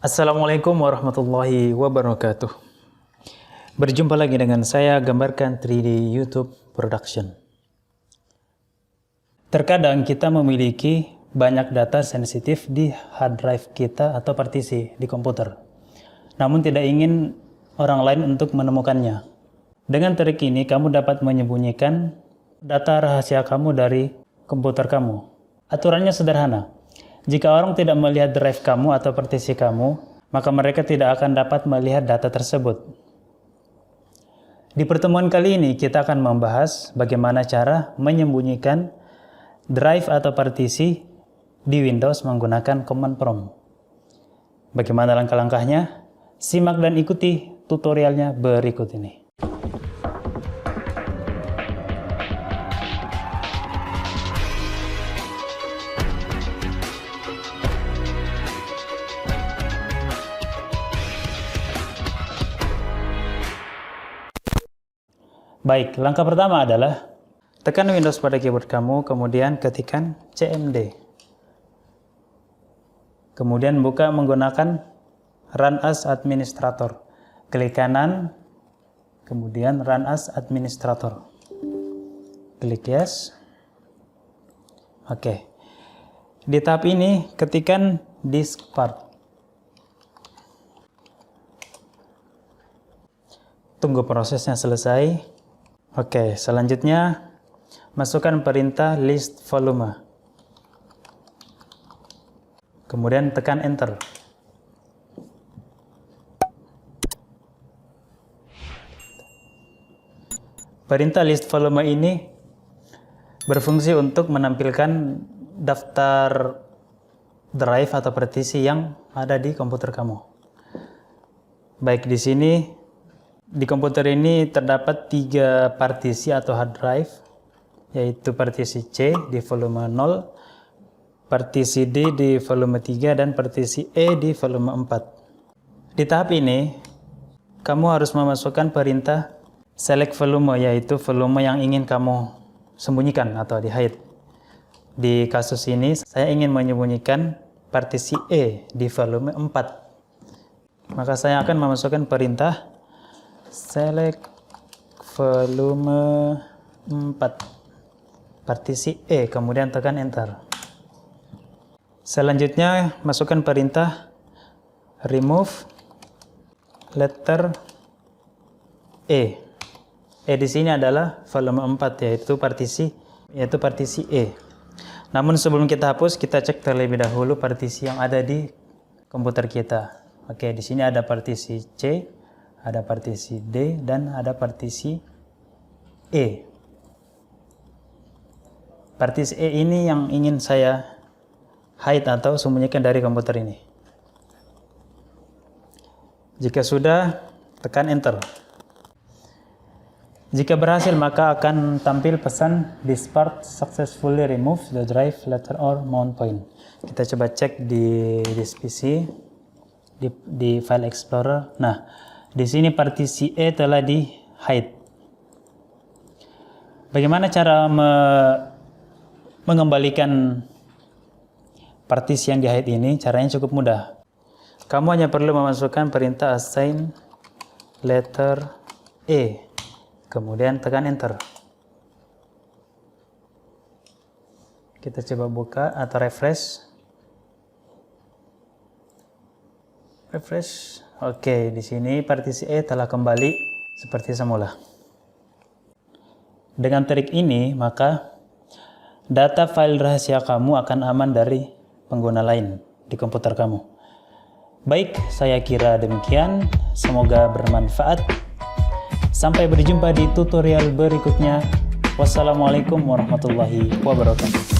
Assalamualaikum warahmatullahi wabarakatuh. Berjumpa lagi dengan saya Gambarkan 3D YouTube Production. Terkadang kita memiliki banyak data sensitif di hard drive kita atau partisi di komputer. Namun tidak ingin orang lain untuk menemukannya. Dengan trik ini kamu dapat menyembunyikan data rahasia kamu dari komputer kamu. Aturannya sederhana. Jika orang tidak melihat drive kamu atau partisi kamu, maka mereka tidak akan dapat melihat data tersebut. Di pertemuan kali ini kita akan membahas bagaimana cara menyembunyikan drive atau partisi di Windows menggunakan command prompt. Bagaimana langkah-langkahnya? Simak dan ikuti tutorialnya berikut ini. Baik, langkah pertama adalah tekan Windows pada keyboard kamu, kemudian ketikkan CMD. Kemudian buka menggunakan Run as Administrator. Klik kanan, kemudian Run as Administrator. Klik Yes. Oke. Di tab ini ketikkan Disk Part. Tunggu prosesnya selesai. Oke, selanjutnya masukkan perintah list volume. Kemudian tekan enter. Perintah list volume ini berfungsi untuk menampilkan daftar drive atau partisi yang ada di komputer kamu. Baik, di sini di komputer ini terdapat 3 partisi atau hard drive, yaitu partisi C di volume 0, partisi D di volume 3, dan partisi E di volume 4. Di tahap ini, kamu harus memasukkan perintah select volume, yaitu volume yang ingin kamu sembunyikan atau di-hide. Di kasus ini, saya ingin menyembunyikan partisi E di volume 4. Maka saya akan memasukkan perintah select volume 4, partisi E, kemudian tekan enter. Selanjutnya, masukkan perintah remove letter E. E di sini adalah volume 4, yaitu partisi E. Namun sebelum kita hapus, kita cek terlebih dahulu partisi yang ada di komputer kita. Oke, di sini ada partisi C, ada partisi D, dan ada partisi E. Partisi E ini yang ingin saya hide atau sembunyikan dari komputer ini. Jika sudah, tekan enter. Jika berhasil, maka akan tampil pesan "This part successfully removes the drive, letter, or mount point." Kita coba cek di disk PC, di File Explorer. Nah, di sini partisi E telah di hide. Bagaimana cara mengembalikan partisi yang di hide ini? Caranya cukup mudah. Kamu hanya perlu memasukkan perintah assign letter E, kemudian tekan enter. Kita coba buka atau refresh. Oke, di sini partisi E telah kembali seperti semula. Dengan trik ini, maka data file rahasia kamu akan aman dari pengguna lain di komputer kamu. Baik, saya kira demikian. Semoga bermanfaat. Sampai berjumpa di tutorial berikutnya. Wassalamualaikum warahmatullahi wabarakatuh.